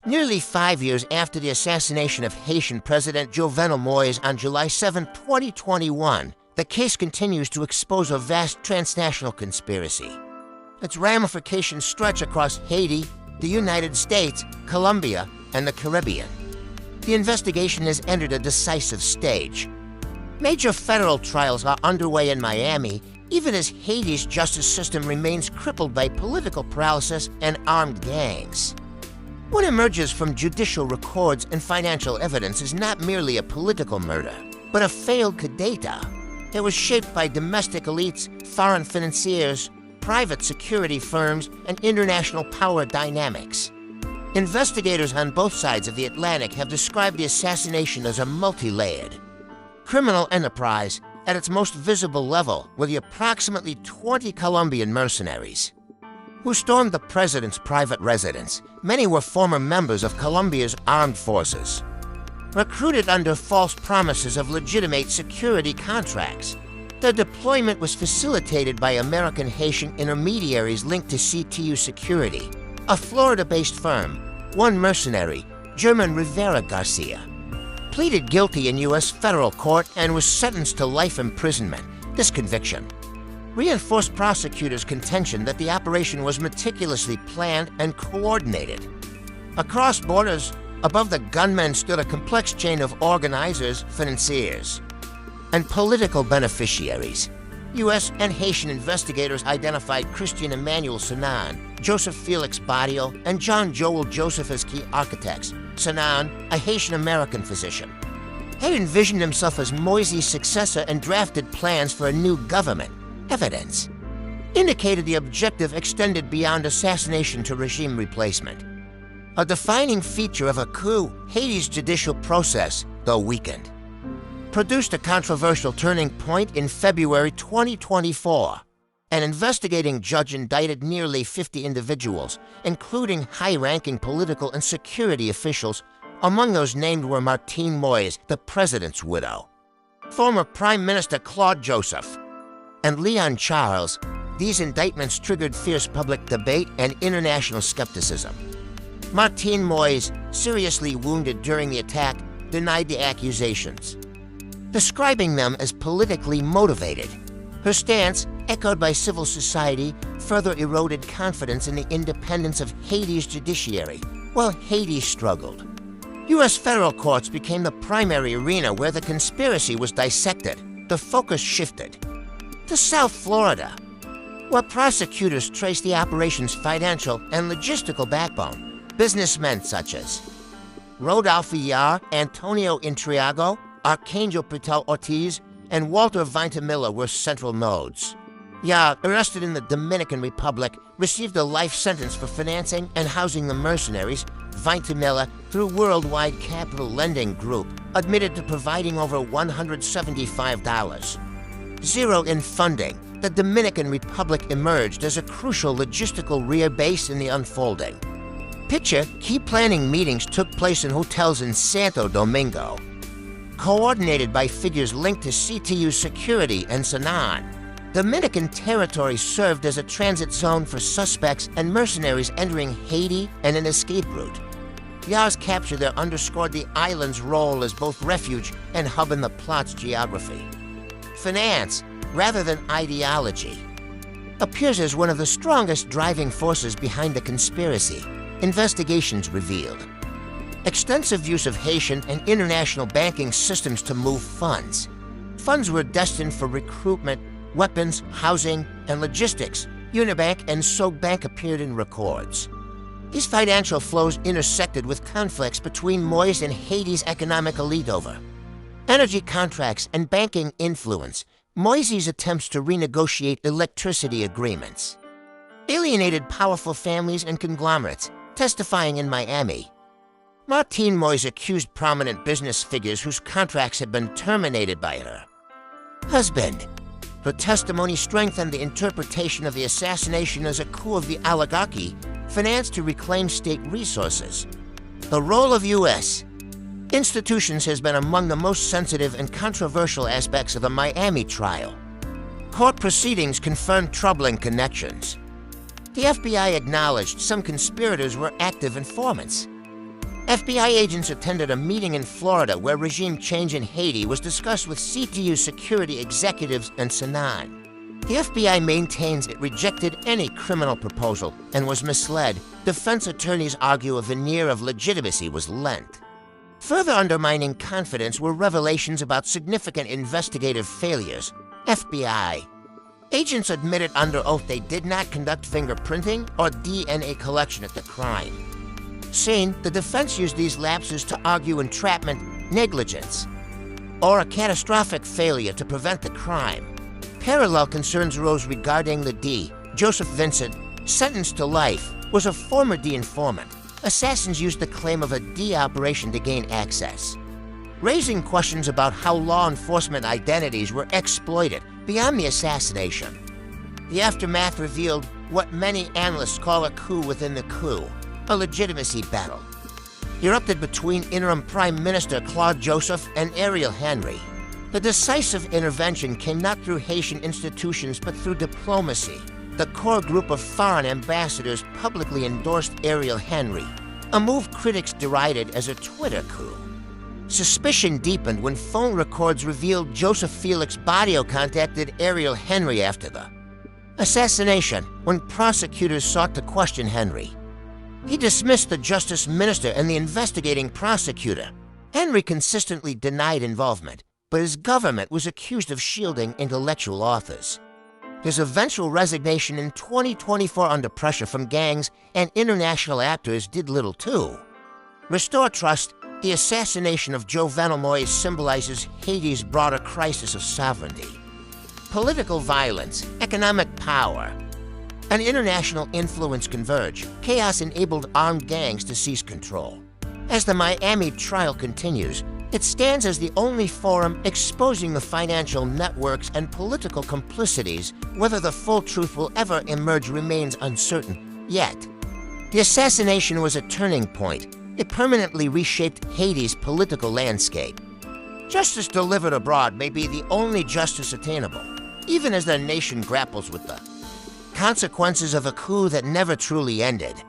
Nearly 5 years after the assassination of Haitian President Jovenel Moïse on July 7, 2021, the case continues to expose a vast transnational conspiracy. Its ramifications stretch across Haiti, the United States, Colombia, and the Caribbean. The investigation has entered a decisive stage. Major federal trials are underway in Miami, even as Haiti's justice system remains crippled by political paralysis and armed gangs. What emerges from judicial records and financial evidence is not merely a political murder, but a failed coup d'etat. It was shaped by domestic elites, foreign financiers, private security firms, and international power dynamics. Investigators on both sides of the Atlantic have described the assassination as a multi-layered criminal enterprise at its most visible level, with the approximately 20 Colombian mercenaries who stormed the president's private residence. Many were former members of Colombia's armed forces, recruited under false promises of legitimate security contracts. Their deployment was facilitated by American Haitian intermediaries linked to CTU Security, a Florida-based firm. One mercenary, German Rivera Garcia, pleaded guilty in U.S. federal court and was sentenced to life imprisonment. This conviction reinforced prosecutors' contention that the operation was meticulously planned and coordinated. Across borders, above the gunmen stood a complex chain of organizers, financiers, and political beneficiaries. U.S. and Haitian investigators identified Christian Emmanuel Sanan, Joseph Felix Barrio, and John Joel Joseph as key architects. Sanan, a Haitian-American physician, had envisioned himself as Moïse's successor and drafted plans for a new government. Evidence indicated the objective extended beyond assassination to regime replacement. A defining feature of a coup, Haiti's judicial process, though weakened, produced a controversial turning point in February 2024. An investigating judge indicted nearly 50 individuals, including high-ranking political and security officials. Among those named were Martine Moïse, the president's widow, former Prime Minister Claude Joseph, and Leon Charles. These indictments triggered fierce public debate and international skepticism. Martine Moïse, seriously wounded during the attack, denied the accusations, describing them as politically motivated. Her stance, echoed by civil society, further eroded confidence in the independence of Haiti's judiciary, while Haiti struggled. U.S. federal courts became the primary arena where the conspiracy was dissected. The focus shifted to South Florida, where prosecutors traced the operation's financial and logistical backbone. Businessmen such as Rodolfo Yar, Antonio Intriago, Arcangel Pitel Ortiz, and Walter Vintimilla were central nodes. Yar, arrested in the Dominican Republic, received a life sentence for financing and housing the mercenaries. Vintimilla, through Worldwide Capital Lending Group, admitted to providing over $175. Zero in funding, the Dominican Republic emerged as a crucial logistical rear base in the unfolding. Picture, key planning meetings took place in hotels in Santo Domingo, coordinated by figures linked to CTU Security and Sanan. Dominican territory served as a transit zone for suspects and mercenaries entering Haiti and an escape route. Yar's capture there underscored the island's role as both refuge and hub in the plot's geography. Finance, rather than ideology, appears as one of the strongest driving forces behind the conspiracy. Investigations revealed extensive use of Haitian and international banking systems to move funds. Funds were destined for recruitment, weapons, housing, and logistics. Unibank and SoBank appeared in records. These financial flows intersected with conflicts between Moïse and Haiti's economic elite over energy contracts and banking influence. Moïse's attempts to renegotiate electricity agreements alienated powerful families and conglomerates. Testifying in Miami, Martine Moïse accused prominent business figures whose contracts had been terminated by her husband. Her testimony strengthened the interpretation of the assassination as a coup of the oligarchy, financed to reclaim state resources. The role of U.S. institutions has been among the most sensitive and controversial aspects of the Miami trial. Court proceedings confirmed troubling connections. The FBI acknowledged some conspirators were active informants. FBI agents attended a meeting in Florida where regime change in Haiti was discussed with CTU security executives and Sinan. The FBI maintains it rejected any criminal proposal and was misled. Defense attorneys argue a veneer of legitimacy was lent. Further undermining confidence were revelations about significant investigative failures. FBI. Agents admitted under oath they did not conduct fingerprinting or DNA collection at the crime. Scene, the defense used these lapses to argue entrapment, negligence, or a catastrophic failure to prevent the crime. Parallel concerns arose regarding the D. Joseph Vincent, sentenced to life, was a former D informant. Assassins used the claim of a D operation to gain access, raising questions about how law enforcement identities were exploited beyond the assassination. The aftermath revealed what many analysts call a coup within the coup, a legitimacy battle, erupted between interim Prime Minister Claude Joseph and Ariel Henry. The decisive intervention came not through Haitian institutions but through diplomacy. The core group of foreign ambassadors publicly endorsed Ariel Henry, a move critics derided as a Twitter coup. Suspicion deepened when phone records revealed Joseph Felix Badio contacted Ariel Henry after the assassination when prosecutors sought to question Henry. He dismissed the Justice Minister and the investigating prosecutor. Henry consistently denied involvement, but his government was accused of shielding intellectual authors. His eventual resignation in 2024 under pressure from gangs and international actors did little too. Restore trust, the assassination of Jovenel Moïse symbolizes Haiti's broader crisis of sovereignty. Political violence, economic power, and international influence converge. Chaos enabled armed gangs to seize control. As the Miami trial continues, it stands as the only forum exposing the financial networks and political complicities. Whether the full truth will ever emerge remains uncertain yet. The assassination was a turning point. It permanently reshaped Haiti's political landscape. Justice delivered abroad may be the only justice attainable, even as the nation grapples with the consequences of a coup that never truly ended.